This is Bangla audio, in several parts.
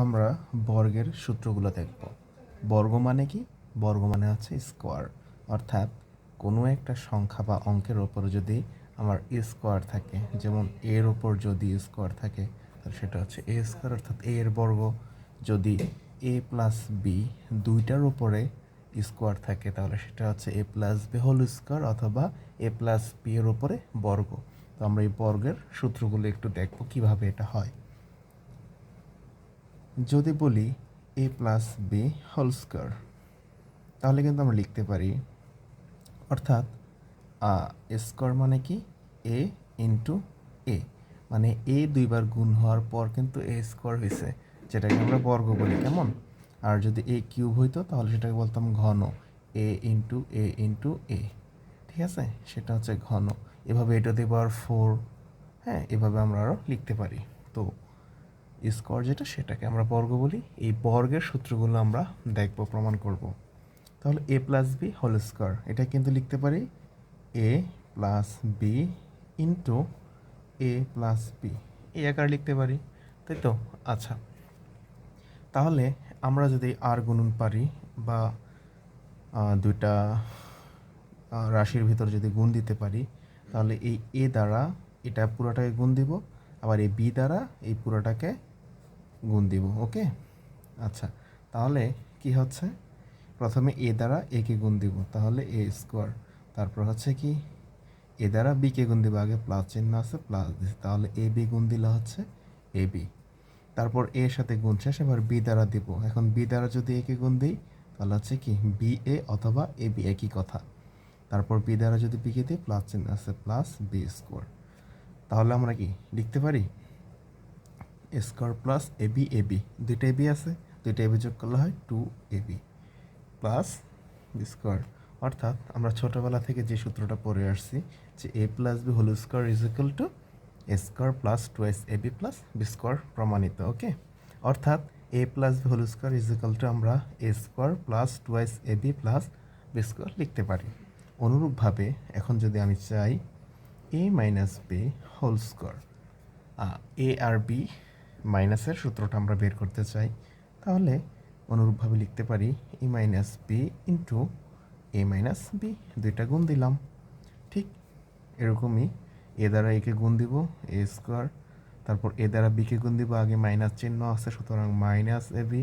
আমরা বর্গের সূত্রগুলো দেখব। বর্গ মানে কি? বর্গ মানে হচ্ছে স্কোয়ার, অর্থাৎ কোনো একটা সংখ্যা বা অঙ্কের ওপর যদি আমার স্কোয়ার থাকে, যেমন এর ওপর যদি স্কোয়ার থাকে তাহলে সেটা হচ্ছে এ স্কোয়ার, অর্থাৎ এ এর বর্গ। যদি এ প্লাস বি দুইটার উপরে স্কোয়ার থাকে তাহলে সেটা হচ্ছে a plus B whole square, অথবা এ প্লাস বি এর উপরে বর্গ। তো আমরা এই বর্গের সূত্রগুলো একটু দেখব কিভাবে এটা হয়। যদি বলি এ প্লাস বি হোল স্কোয়ার, তাহলে কিন্তু আমরা লিখতে পারি, অর্থাৎ স্কোয়ার মানে কি এ ইন্টু এ, মানে এ দুইবার গুণ হওয়ার পর কিন্তু এ স্কোয়ার হয়েছে, যেটাকে আমরা বর্গ বলি। কেমন? আর যদি এ কিউব হইতো তাহলে সেটাকে বলতাম ঘন, এ ইন্টু এ। ঠিক আছে, সেটা হচ্ছে ঘন। এভাবে এটা দিয়ে পাওয়ার 4, হ্যাঁ, এভাবে আমরা আরও লিখতে পারি। তো স্কোয়ার যেটা সেটাকে আমরা বর্গ বলি। এই বর্গের সূত্রগুলো আমরা দেখব, প্রমাণ করব। তাহলে A plus B whole square, এটা কিন্তু লিখতে পারি a plus b into A plus B, এই আকারে লিখতে পারি, তাই তো? আচ্ছা, তাহলে আমরা যদি আর গুণন পারি বা দুইটা রাশির ভিতর যদি গুণ দিতে পারি, তাহলে এই এ দ্বারা এটা পুরোটাকে গুণ দিব, আবার এই বি দ্বারা এই পুরোটাকে গুণ দিব। ওকে, আচ্ছা, তাহলে কি হচ্ছে, প্রথমে এ দ্বারা এ কে গুণ দিব, তাহলে এ স্কোয়ার। তারপর হচ্ছে কি, এ দ্বারা বি কে গুণ দিব, আগে প্লাস চিহ্ন আছে প্লাস দিচ্ছে, তাহলে এ বি গুণ দিলে হচ্ছে এ বি। তারপর এর সাথে গুণ শেষ, এবার বি দ্বারা দিব। এখন বি দ্বারা যদি এ কে গুণ দিই তাহলে হচ্ছে কি বি এ অথবা এ বি, একই কথা। তারপর বি দ্বারা যদি বি কে দিই, প্লাস চিহ্ন আছে প্লাস বি স্কোয়ার। তাহলে আমরা কি লিখতে পারি, স্কোয়ার প্লাস এ বি, দুইটা এ বি আছে, দুইটা এ বি যোগ করলে হয় 2ab প্লাস বি স্কোয়ার। অর্থাৎ আমরা ছোটোবেলা থেকে যে সূত্রটা পড়ে আসছি, যে a plus B whole square is equal to A square plus 2ab plus B square, প্রমাণিত। ওকে, অর্থাৎ এ plus B whole square is equal to আমরা a square plus 2ab plus B square লিখতে পারি। অনুরূপভাবে এখন যদি আমি চাই a minus B whole square, a আর বি মাইনাসের সূত্রটা আমরা বের করতে চাই, তাহলে অনুরূপভাবে লিখতে পারি a minus B into a minus B, দুইটা গুণ দিলাম। ঠিক এরকমই এ দ্বারা একে গুণ দিব এ স্কোয়ার, তারপর এ দ্বারা বিকে গুণ দিব, আগে মাইনাস চিহ্ন আছে সুতরাং মাইনাস এ বি,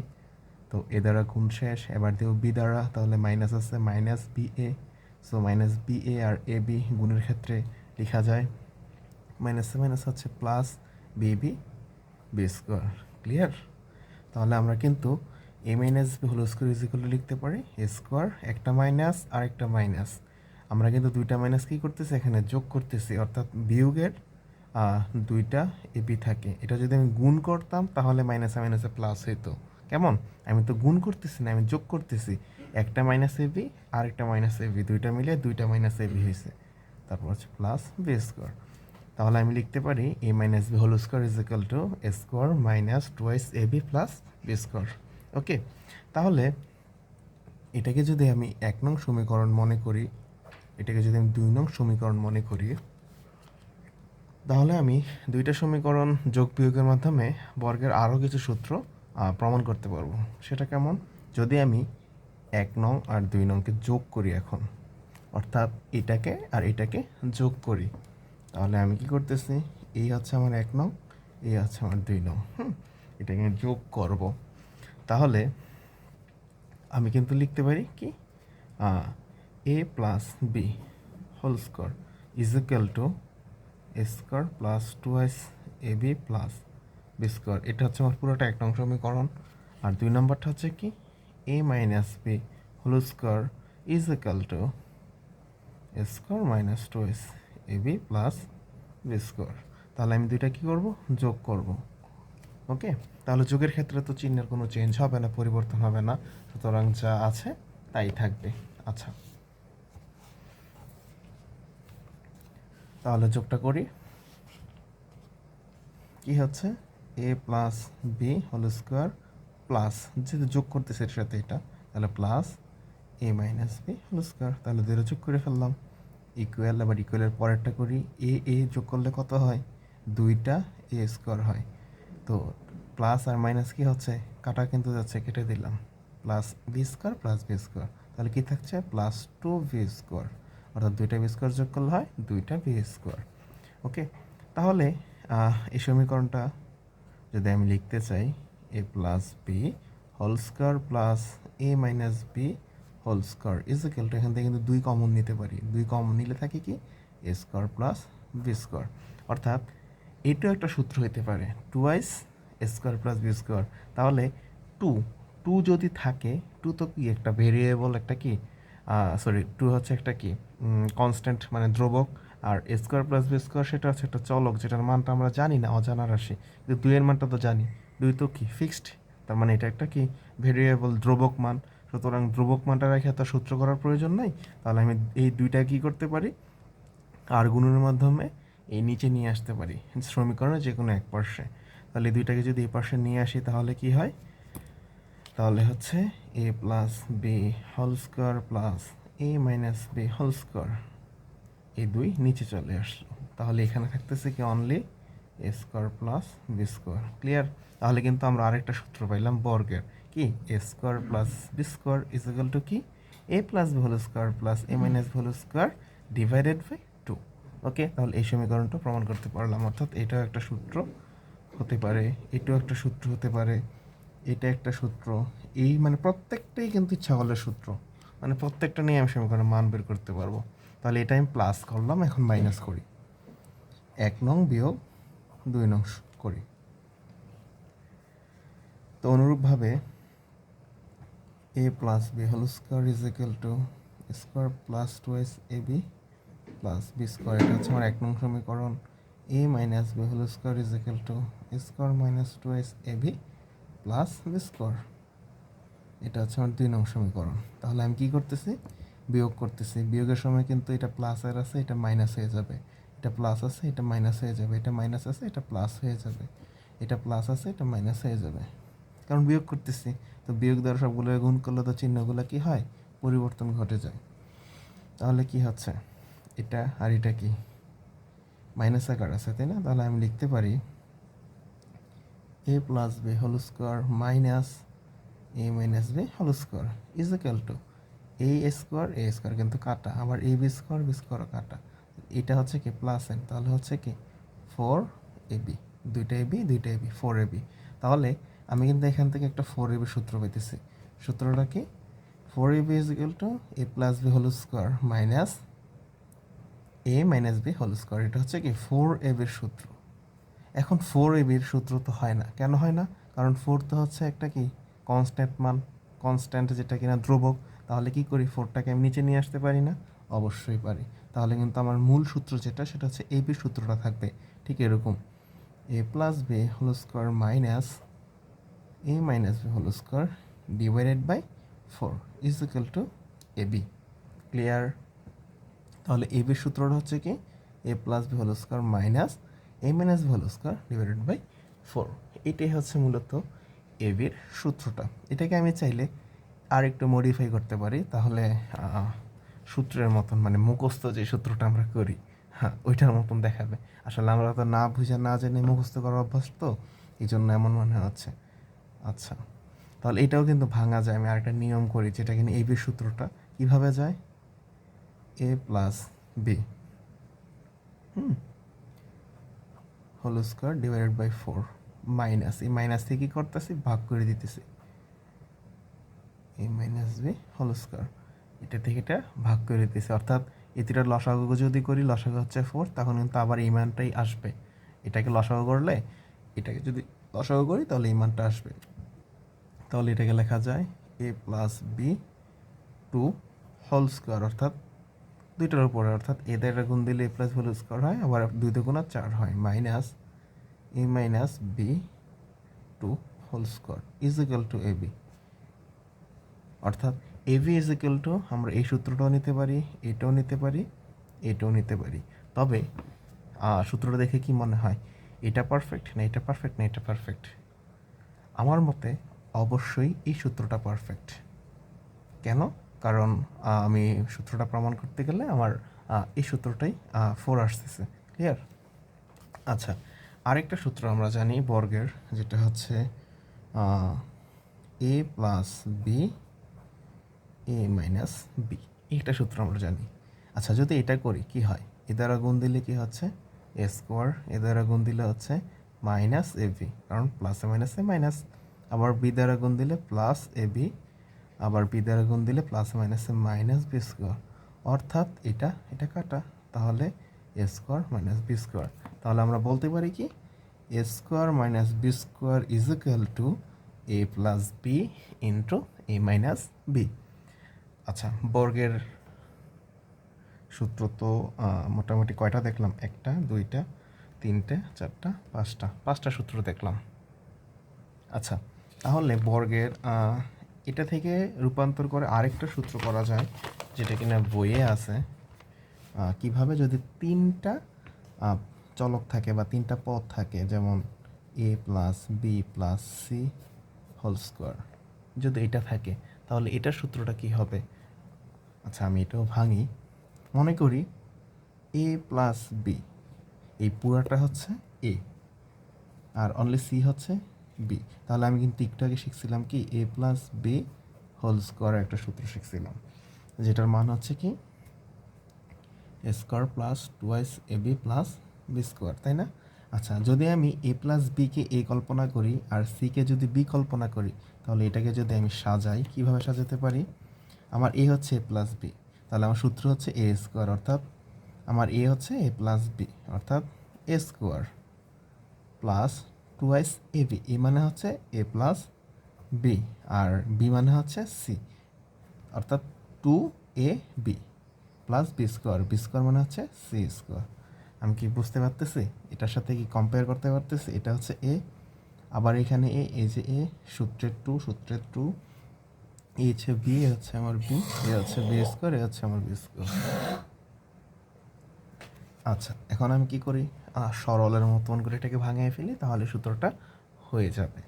তো এ দ্বারা গুণ শেষ, এবার দেব বি দ্বারা, তাহলে মাইনাস আছে minus b a, so minus b a আর এ বি গুণের ক্ষেত্রে লেখা যায় মাইনাসে মাইনাস হচ্ছে plus b b square. Clear? তাহলে আমরা কিন্তু a minus B whole square is equal to লিখতে পারি এ স্কোয়ার, একটা মাইনাস আর একটা মাইনাস, আমরা কিন্তু দুইটা মাইনাস কী করতেছি, এখানে যোগ করতেছি, অর্থাৎ বিয়োগের দুইটা এ বি থাকে। এটা যদি আমি গুণ করতাম তাহলে মাইনাসে মাইনাসে প্লাস হইতো। কেমন? আমি তো গুণ করতেছি না, আমি যোগ করতেছি, একটা মাইনাস এ বি আর একটা মাইনাস এ বি, দুইটা মিলে দুইটা মাইনাস এ বি হয়েছে, তারপর হচ্ছে প্লাস বি স্কোয়ার। তাহলে আমি লিখতে পারি a minus B whole square is equal to A square minus twice A B plus B square. Okay, তাহলে এটাকে যদি আমি 1 নং সমীকরণ মনে করি, এটাকে যদি আমি 2 নং সমীকরণ মনে করি, তাহলে আমি দুইটা সমীকরণ যোগ বিয়োগের মাধ্যমে বর্গের আরও কিছু সূত্র প্রমাণ করতে পারবো। সেটা কেমন? যদি আমি 1 নং আর 2 নংকে যোগ করি এখন, অর্থাৎ এটাকে আর এটাকে যোগ করি, তাহলে আমি কি করতেছি, এই হচ্ছে আমার 1 নং, এই হচ্ছে আমার 2 নং, এটাকে যোগ করব। তাহলে আমি কিন্তু লিখতে পারি কি, a plus B whole square is equal to A square plus 2ab plus B square. এটা হচ্ছে আমার পুরোটা 1 নং সমীকরণ। আর 2 নম্বরটা হচ্ছে কি, a minus B whole square is equal to A square minus 2ab plus B square. তাহলে আমি দুইটা কী করব, যোগ করব। ওকে, তাহলে যোগের ক্ষেত্রে তো চিহ্নের কোনো চেঞ্জ হবে না, পরিবর্তন হবে না, সুতরাং যা আছে তাই থাকবে। আচ্ছা, তাহলে যোগটা করি, কি হচ্ছে a plus B whole square plus, যেহেতু যোগ করতেছে এর সাথে এটা, তাহলে plus a minus B whole square, তাহলে দুটো যোগ করে ফেললাম। ইকুয়াল, আবার ইকুয়ালের পরেরটা করি, এ যোগ করলে কত হয়, দুইটা এ স্কোয়ার হয়, তো প্লাস আর মাইনাস কি হচ্ছে, কাটা কিন্তু যাচ্ছে, কেটে দিলাম, plus B square plus B square, তাহলে কি থাকছে প্লাস 2b স্কোয়ার, অর্থাৎ দুইটা বি স্কোয়ার যোগ করলে হয় দুইটা বি স্কোয়ার। ওকে, তাহলে এই সমীকরণটা যদি আমি লিখতে চাই a plus B whole square plus a minus B whole square is equal to, এখান থেকে কিন্তু দুই কমন নিতে পারি, দুই কমন নিলে থাকে কি এ স্কোয়ার প্লাস বি স্কোয়ার, অর্থাৎ এটাও একটা সূত্র হতে পারে টু ওয়াইস এ স্কোয়ার প্লাস বি স্কোয়ার। তাহলে টু টু যদি থাকে, টু তো কি একটা ভেরিয়েবল, একটা কি সরি টু হচ্ছে একটা কি কনস্ট্যান্ট মানে ধ্রুবক, আর এ স্কোয়ার প্লাস বি স্কোয়ার সেটা হচ্ছে একটা চলক, যেটার মানটা আমরা জানি না, অজানা রাশি, কিন্তু দুইয়ের মানটা তো জানি, দুই তো কি ফিক্সড, তার মানে এটা একটা কি ভেরিয়েবল ধ্রুবক মান, সুতরাং ধ্রুবক মানটা রেখে তো সূত্র করার প্রয়োজন নাই। তাহলে আমি এই দুইটা কি করতে পারি, আর গুণনের মাধ্যমে এই নিচে নিয়ে আসতে পারি সমীকরণে যে কোনো এক পার্শ্বে। তাহলে এই দুইটাকে যদি এই পার্শ্বে নিয়ে আসি তাহলে কি হয়, তাহলে হচ্ছে a plus B whole square plus a minus B whole square, এই দুই নিচে চলে আসলো, তাহলে এখানে থাকতেছে কি only a square plus B square. Clear? তাহলে কিন্তু আমরা আরেকটা সূত্র পাইলাম বর্গের, কি এ square plus B square is equal to কি a plus B whole square plus a minus B whole square divided by 2। Okay, তাহলে এই সমীকরণটা প্রমাণ করতে পারলাম, অর্থাৎ এটাও একটা সূত্র হতে পারে, এটাও একটা সূত্র হতে পারে, এটা একটা সূত্র, এই মানে প্রত্যেকটাই কিন্তু ইচ্ছা করলে সূত্র, মানে প্রত্যেকটা নিয়ে আমি সমীকরণের মান বের করতে পারবো। তাহলে এটা আমি প্লাস করলাম, এখন মাইনাস করি, 1 নং বিয়োগ 2 নং করি। তো অনুরূপভাবে a plus B whole square is equal to square plus 2s a B plus B square, এটা হচ্ছে আমার 1 নং সমীকরণ। A minus B whole square is equal to square minus 2s a B plus B square, এটা হচ্ছে আমার 2 নং সমীকরণ। তাহলে আমি কি করতেছি, বিয়োগ করতেছি, বিয়োগের সময় কিন্তু এটা প্লাসের আছে, এটা মাইনাস হয়ে যাবে, এটা প্লাস আছে, এটা মাইনাস হয়ে যাবে, এটা মাইনাস আছে, এটা প্লাস হয়ে যাবে, এটা প্লাস আছে, এটা মাইনাস হয়ে যাবে, কারণ বিয়োগ করতেছি। তো বিয়োগ দ্বারা সবগুলো গুণ করলে তো চিহ্নগুলো কি হয়, পরিবর্তন ঘটে যায়। তাহলে কি হচ্ছে, এটা আর এটা কি মাইনাস আকার আছে, তাই না? তাহলে আমি লিখতে পারি a plus B whole square minus A minus B whole square is equal to A square কিন্তু কাটা, আবার এ বি স্কোয়ারও কাটা, এটা হচ্ছে কি প্লাস এন, তাহলে হচ্ছে কি 4ab, দুইটা এবি 4ab। তাহলে আমি কিন্তু এখান থেকে একটা 4ab সূত্র পেতেছি, সূত্রটা কি 4ab is equal to A plus B whole square minus A minus B whole square, এটা হচ্ছে কি 4ab সূত্র। এখন 4ab সূত্র তো হয় না, কেন হয় না, কারণ 4 তো হচ্ছে একটা কি কনস্ট্যান্ট মান, কনস্ট্যান্ট যেটা কিনা ধ্রুবক, তাহলে কি করি 4টাকে আমি নিচে নিয়ে আসতে পারি না, অবশ্যই পারি। তাহলে কিন্তু আমার মূল সূত্র যেটা সেটা হচ্ছে ab সূত্রটা থাকবে ঠিক এরকম, a plus B whole square minus A minus B whole square divided by 4 is equal to ab। Clear? তাহলে ab সূত্রটা হচ্ছে কি a plus B whole square minus A minus B whole square divided by 4, এটাই হচ্ছে মূলত এবির সূত্রটা। এটাকে আমি চাইলে আর একটু মডিফাই করতে পারি, তাহলে সূত্রের মতন মানে মুখস্থ যে সূত্রটা আমরা করি, হ্যাঁ ওইটার মতন দেখাবে। আসলে আমরা তো না বুঝে না জেনে মুখস্থ করার অভ্যাস, তো এই জন্য এমন মনে হচ্ছে। আচ্ছা, তাহলে এটাও কিন্তু ভাঙা যায়, আমি আরেকটা নিয়ম করি, যেটা কিনা এবির সূত্রটা কীভাবে যায়, এ plus B whole square divided by 4 minus, এই মাইনাস থেকে কী করতেছি, ভাগ করে দিতেছি, a minus B whole square, এটা থেকে এটা ভাগ করে দিতেছি, অর্থাৎ এটিটা লসাগু যদি করি, লসাগু হচ্ছে 4, তখন কিন্তু আবার এই মানটাই আসবে, এটাকে লসাগু করলে এটাকে যদি লসাগু করি তাহলে এই মানটা আসবে। তাহলে এটাকে লেখা যায় এ প্লাস বি 2 হোল স্কোয়ার, অর্থাৎ দুইটার উপরে, অর্থাৎ এদের গুণ দিলে এ প্লাস হোল স্কোয়ার হয়, আবার 2 দুগুণা 4 হয়, minus A minus B 2 whole square is equal to AB. অর্থাৎ এবি ইজ ইকুয়াল টু, আমরা এই সূত্রটাও নিতে পারি, এটাও নিতে পারি, এটাও নিতে পারি। তবে সূত্রটা দেখে কি মনে হয়, এটা পারফেক্ট না এটা পারফেক্ট না এটা পারফেক্ট? আমার মতে অবশ্যই এই সূত্রটা পারফেক্ট। কেন? কারণ আমি সূত্রটা প্রমাণ করতে গেলে আমার এই সূত্রটাই 4 আসতেছে। ক্লিয়ার? আচ্ছা, আরেকটা সূত্র আমরা জানি বর্গের, যেটা হচ্ছে a plus B A minus B, একটা সূত্র আমরা জানি। আচ্ছা, যদি এটা করি কি হয়, এ দ্বারা গুণ দিলে কি হচ্ছে এ স্কোয়ার, এ দ্বারা গুণ দিলে হচ্ছে মাইনাস এ বি, কারণ প্লাসে মাইনাসে মাইনাস। আবার বি দ্বারা গুণ দিলে প্লাস এ বি, আবার বি দ্বারা গুণ দিলে প্লাস মাইনাসে মাইনাস বি স্কোয়ার, অর্থাৎ এটা এটা কাটা, তাহলে a square minus b square. তাহলে আমরা বলতে পারি কি এ square minus b square is equal to A plus b into a minus b. আচ্ছা, বর্গের সূত্র তো মোটামুটি কয়টা দেখলাম, একটা দুইটা তিনটে চারটা পাঁচটা সূত্র দেখলাম। আচ্ছা, তাহলে বর্গের এটা থেকে রূপান্তর করে আরেকটা সূত্র করা যায়, যেটা কিনা বইয়ে আছে। কিভাবে, যদি তিনটা চলক থাকে বা তিনটা পদ থাকে, যেমন a plus B plus C whole square, যদি এটা থাকে তাহলে এটার সূত্রটা কি হবে। আচ্ছা, আমি এটাও ভাঙি। মনে করি এ প্লাস বি, এই পুরাটা হচ্ছে এ আর অনলি সি হচ্ছে বি। তাহলে আমি কিন্তু একটু আগে শিখছিলাম কি a plus B whole square একটা সূত্র শিখছিলাম, যেটার মান হচ্ছে কি এ square plus twice A B plus B square, তাই না? আচ্ছা, যদি আমি এ প্লাস বিকে এ কল্পনা করি আর সিকে যদি বি কল্পনা করি, তাহলে এটাকে যদি আমি সাজাই, কিভাবে সাজাতে পারি, আমার এ হচ্ছে এ প্লাস বি, তাহলে আমার সূত্র হচ্ছে এ স্কোয়ার, অর্থাৎ আমার এ হচ্ছে এ প্লাস বি, অর্থাৎ a square plus twice A b, a মানে হচ্ছে এ প্লাস বি আর বি মানে হচ্ছে সি, অর্থাৎ two a B plus B square, b square মানে হচ্ছে সি স্কোয়ার। আমি কি বুঝতে পারতেছি? এটার সাথে কি কম্পেয়ার করতে পারতেছি? এটা হচ্ছে এ, আবার এখানে এ, এই যে এ সূত্রের টু, এ হচ্ছে বি, এ হচ্ছে আমার বি, এ হচ্ছে বি স্কোয়ার, এ হচ্ছে আমার বি স্কোয়ার। আচ্ছা, এখন আমি কি করি, সরলের মতন করে এটাকে ভাঙিয়ে ফেলি, তাহলে সূত্রটা হয়ে যাবে।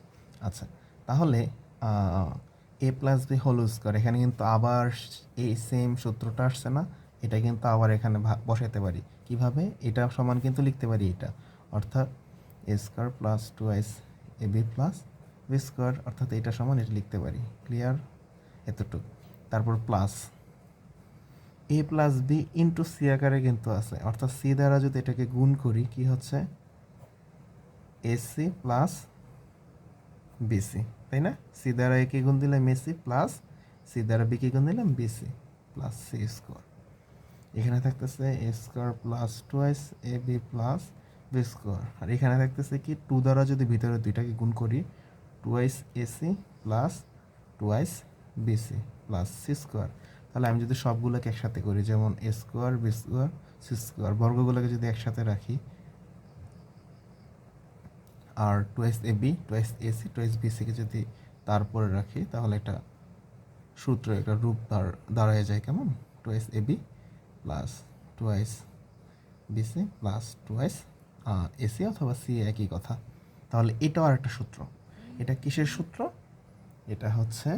আচ্ছা, তাহলে A plus B whole square, এখানে কিন্তু আবার এই সেম সূত্রটা আসছে না, এটা কিন্তু আবার এখানে বসাতে পারি। কিভাবে, এটা সমান কিন্তু লিখতে পারি এটা, অর্থাৎ a square plus twice A B plus B square, অর্থাৎ এটা সমান এটা লিখতে পারি। ক্লিয়ার? এতটুকু। তারপর প্লাস এ প্লাস বি ইন্টু সি আকারে কিন্তু আছে, অর্থাৎ সি দ্বারা যদি এটাকে গুণ করি কি হচ্ছে এসি প্লাস বিসি, তাই না? সি দ্বারা একে গুণ দিলাম এসি প্লাস সি দ্বারা বিকে গুণ দিলাম বিসি প্লাস সি স্কোয়ার। এখানে থাকতেছে A square plus twice A B plus B square, আর এখানে থাকতেছে কি টু দ্বারা যদি ভিতরে দুইটাকে গুণ করি twice ac plus twice BC plus C square. তাহলে আমি যদি সবগুলোকে একসাথে করি, যেমন a square b square c square, বর্গগুলোকে যদি একসাথে রাখি, আর টুয়াইস এ বি টুয়াইস এসি টুয়াইস বিসিকে যদি তারপরে রাখি, তাহলে এটা সূত্র একটা রূপ দাঁড়ায় যায় কেমন, twice A B plus twice BC plus twice AC অথবা সি, একই কথা। তাহলে এটাও আর একটা সূত্র। এটা কিসের সূত্র? এটা হচ্ছে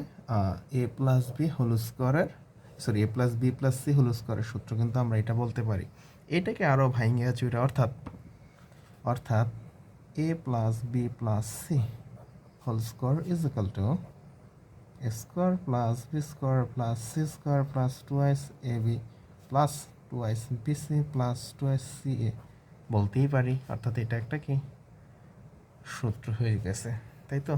এ প্লাস বি হোল স্কোয়ারের, sorry a plus B plus C whole স্কোয়ারের সূত্র, কিন্তু আমরা এটা বলতে পারি। এটাকে আরও ভাঙিয়ে আছে এটা, অর্থাৎ এ plus B plus C whole square is equal to A square plus B square plus C square plus twice A B plus twice B C plus twice C A বলতেই পারি। অর্থাৎ এটা একটা কি সূত্র হয়ে গেছে, তাই তো?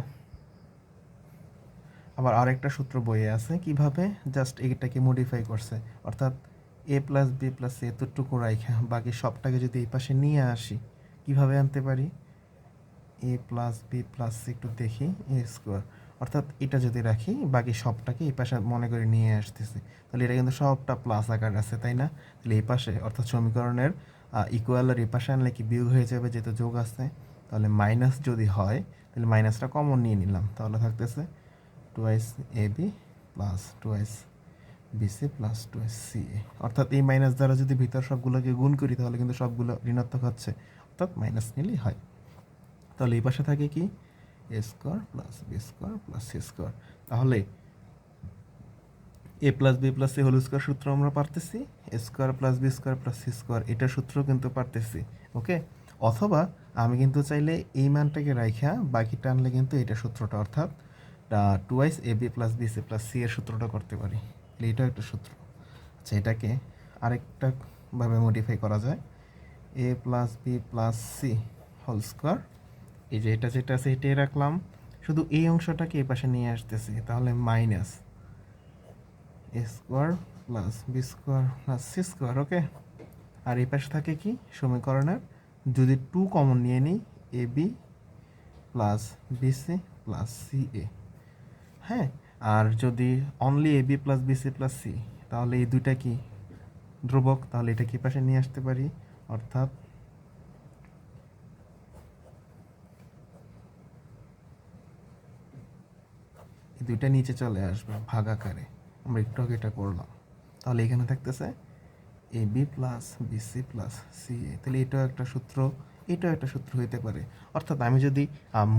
আবার আরেকটা সূত্র বইয়ে আছে, কিভাবে জাস্ট এটাকে মডিফাই করছে, অর্থাৎ এ প্লাস বি প্লাস সি এতটুকু রাইখা বাকি সবটাকে যদি এই পাশে নিয়ে আসি, কিভাবে আনতে পারি, a plus B plus C, একটু দেখি, এ স্কোয়ার, অর্থাৎ এটা যদি রাখি বাকি সবটাকে এই পাশে মনে করে নিয়ে আসতেছি, তাহলে এটা কিন্তু সবটা প্লাস আকার আছে, তাই না? তাহলে এই পাশে, অর্থাৎ সমীকরণের ইকুয়ালের এই পাশে আনলে কি বিয়োগ হয়ে যাবে, যেহেতু যোগ আছে। তাহলে মাইনাস যদি হয়, তাহলে মাইনাসটা কমন নিয়ে নিলাম, তাহলে থাকতেছে twice A B plus twice BC plus twice C A, অর্থাৎ এই মাইনাস দ্বারা যদি ভিতর সবগুলোকে গুণ করি, তাহলে কিন্তু সবগুলো ঋণাত্মক হচ্ছে, অর্থাৎ মাইনাস নিলেই হয়। তাহলে এই পাশে থাকে কি এ square plus B square plus C square. তাহলে A plus B plus C whole square সূত্র আমরা পারতেছি, A square plus B square plus C square এটার সূত্র কিন্তু পারতেছি। ওকে, অথবা আমি কিন্তু চাইলে এই মানটাকে রাইখা বাকিটা আনলে কিন্তু এটা সূত্রটা অর্থাৎ twice A B plus B C plus C এর সূত্রটা করতে পারি। এটাও একটা সূত্র। আচ্ছা, এটাকে আরেকটা ভাবে মডিফাই করা যায়, এ plus B plus C whole square. এই যে এটা যেটা আছে এটাই রাখলাম, শুধু এই অংশটাকে এই পাশে নিয়ে আসতেছি, তাহলে minus A square plus B square plus C square. Okay, আর এই পাশে থাকে কি সমীকরণের যদি 2 কমন নিয়ে নিই, A B plus B C plus C A. হ্যাঁ, আর যদি only A B plus B C plus C, তাহলে এই দুইটা কি ধ্রুবক, তাহলে এটা কি পাশে নিয়ে আসতে পারি, অর্থাৎ এই দুইটা নিচে চলে আসবে ভাগ আকারে। আমরা একটু আগে এটা করলাম, তাহলে এখানে থাকতেছে A B plus B C plus C A. তাহলে এটাও একটা সূত্র, এটাও একটা সূত্র হইতে পারে। অর্থাৎ আমি যদি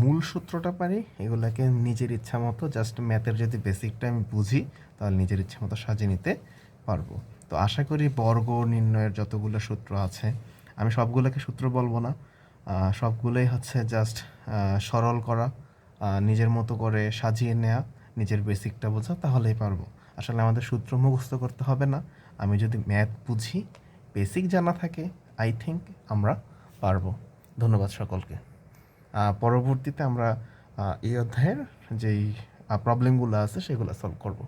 মূল সূত্রটা পারি, এগুলাকে নিজের ইচ্ছা মতো জাস্ট ম্যাথের যদি বেসিকটা আমি বুঝি, তাহলে নিজের ইচ্ছা মতো সাজিয়ে নিতে পারবো। তো আশা করি বর্গ নির্ণয়ের যতগুলো সূত্র আছে, আমি সবগুলোকে সূত্র বলবো না, সবগুলোই হচ্ছে জাস্ট সরল করা, নিজের মতো করে সাজিয়ে নেওয়া, নিজের বেসিকটা বোঝা, তাহলেই পারবো। আসলে আমাদের সূত্র মুখস্থ করতে হবে না, আমি যদি ম্যাথ বুঝি, বেসিক জানা থাকে, আই থিঙ্ক আমরা পারবো। ধন্যবাদ সকলকে। পরবর্তীতে আমরা এই অধ্যায়ের যেই প্রবলেমগুলো আছে সেগুলো সলভ করব।